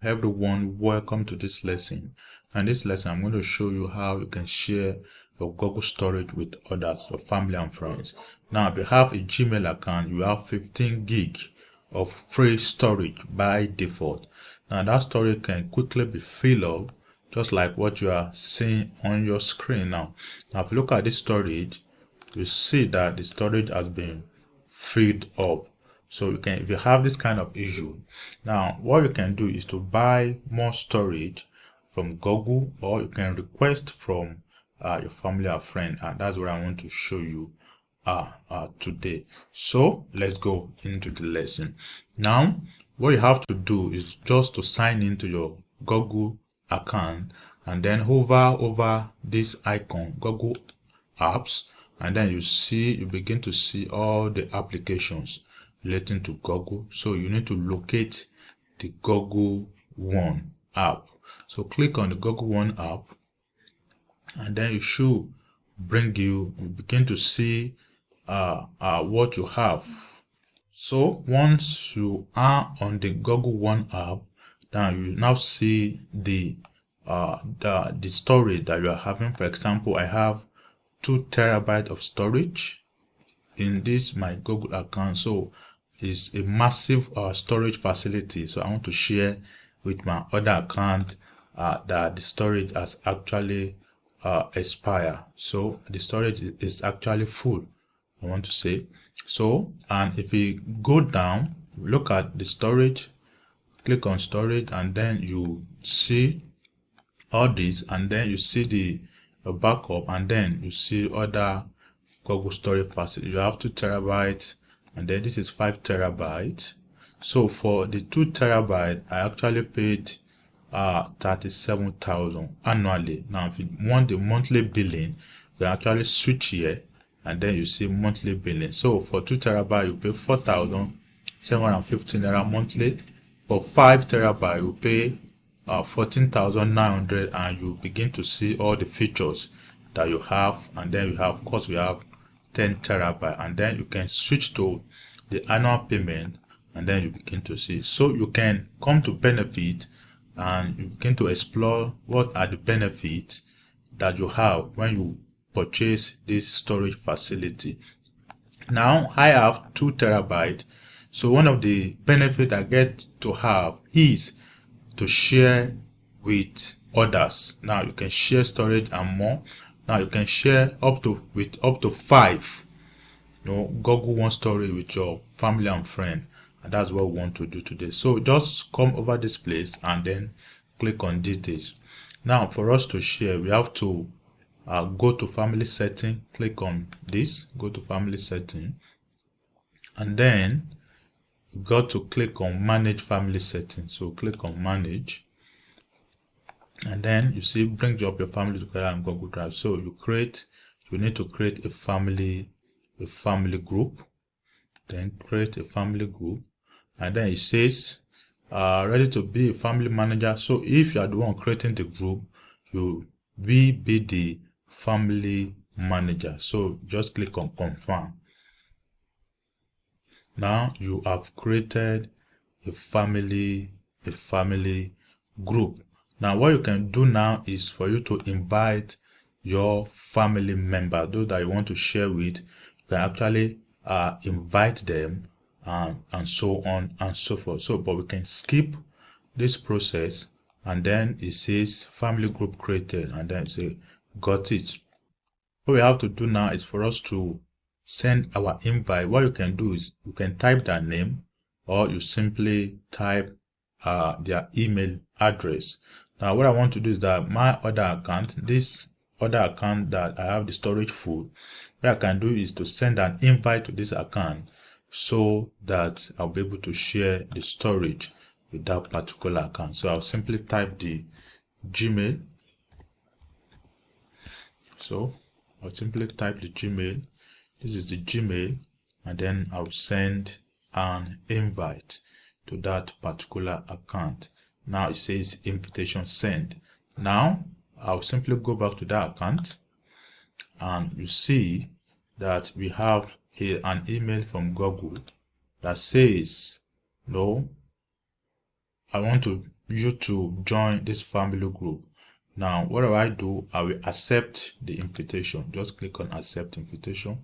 Everyone, welcome to this lesson. And this lesson I'm going to show you how you can share your Google storage with others, your family and friends. Now if you have a Gmail account, you have 15 gig of free storage by default. Now that storage can quickly be filled up, just like what you are seeing on your screen now. Now if you look at this storage, you see that the storage has been filled up. So you can, if you have this kind of issue, now what you can do is to buy more storage from Google, or you can request from your family or friend, and that's what I want to show you today. So let's go into the lesson. Now what you have to do is just to sign into your Google account and then hover over this icon, Google Apps, and then you begin to see all the applications relating to Google. So you need to locate the Google One app. So click on the Google One app, and then it should bring you begin to see what you have. So once you are on the Google One app, then you now see the storage that you are having. For example, I have 2 terabytes of storage in this my Google account. So it's a massive storage facility. So I want to share with my other account that the storage has actually expired. So the storage is actually full, I want to say. So, and if you go down, look at the storage, click on storage, and then you see all this, and then you see the backup, and then you see other Google storage facility. You have 2 terabytes, and then this is 5 terabytes. So for the 2 terabytes, I actually paid 37,000 annually. Now if you want the monthly billing, you actually switch here, and then you see monthly billing. So for 2 terabytes, you pay 4,715 naira monthly. For 5 terabytes, you pay 14,900, and you begin to see all the features that you have. And then you have, of course, we have 10 terabytes, and then you can switch to the annual payment, and then you begin to see. So you can come to benefit, and you begin to explore what are the benefits that you have when you purchase this storage facility. Now I have 2 terabytes. So one of the benefits I get to have is to share with others. Now you can share storage and more. Now you can share up to 5 Google One storage with your family and friend, and that's what we want to do today. So just come over this place and then click on details. Now for us to share, we have to go to family setting, click on this, go to family setting, and then you got to click on manage family settings. So click on manage, and then you see bring up your family together in Google Drive. So you need to create a family group, then create a family group, and then it says ready to be a family manager. So if you are the one creating the group, you will be the family manager. So just click on confirm. Now you have created a family group. Now what you can do now is for you to invite your family member, those that you want to share with. You can actually invite them, and so on and so forth. So but we can skip this process, and then it says family group created, and then say got it. What we have to do now is for us to send our invite. What you can do is you can type their name, or you simply type their email address. Now what I want to do is that my other account, this other account that I have the storage full, what I can do is to send an invite to this account, so that I'll be able to share the storage with that particular account. So I'll simply type the Gmail. So I'll simply type the Gmail. This is the Gmail, and then I'll send an invite to that particular account. Now it says invitation sent. Now I'll simply go back to that account, and you see that we have here an email from Google that says, no, I want to you to join this family group. Now, what do? I will accept the invitation. Just click on accept invitation.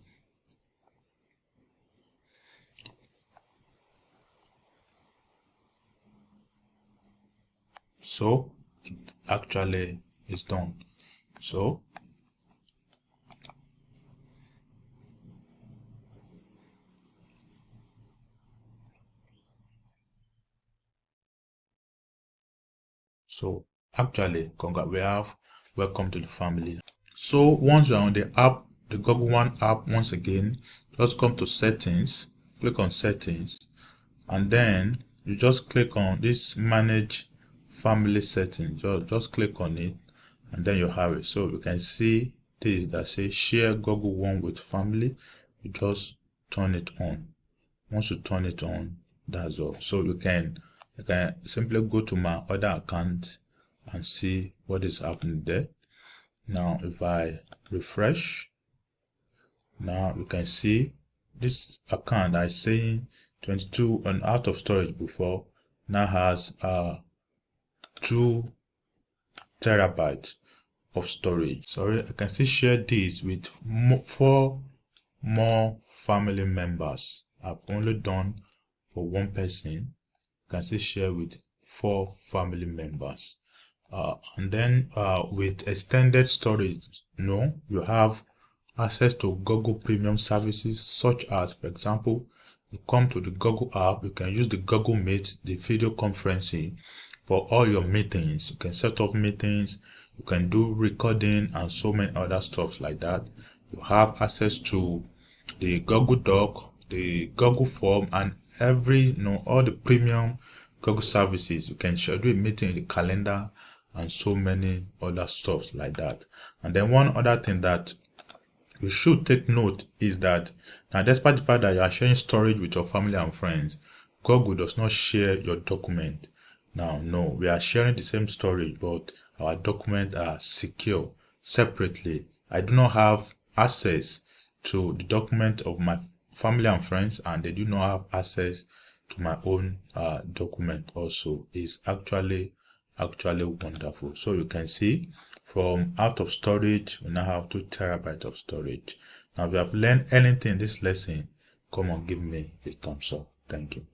So it actually is done. So actually, we have welcome to the family. So once you're on the app, the Google One app, once again, just come to settings, click on settings, and then you just click on this manage family settings. Just click on it, and then you have it. So you can see this that says share Google One with family. You just turn it on. Once you turn it on, that's all. So you can simply go to my other account and see what is happening there. Now if I refresh, now you can see this account I saying 22 and out of storage before now has 2 terabytes of storage. Sorry, I can still share this with 4 more family members. I've only done for 1 person. You can still share with 4 family members. And then with extended storage, you have access to Google Premium services, such as, for example, you come to the Google app, you can use the Google Meet, the video conferencing for all your meetings. You can set up meetings, you can do recording and so many other stuff like that. You have access to the Google Doc, the Google Form, and all the premium Google services. You can schedule a meeting in the calendar and so many other stuff like that. And then one other thing that you should take note is that now, despite the fact that you are sharing storage with your family and friends, Google does not share your document. Now, no, we are sharing the same storage, but our documents are secure separately. I do not have access to the document of my family and friends, and they do not have access to my own document also. Is actually wonderful. So you can see from out of storage, we now have 2 terabytes of storage. Now, if you have learned anything in this lesson, come on, give me a thumbs up. Thank you.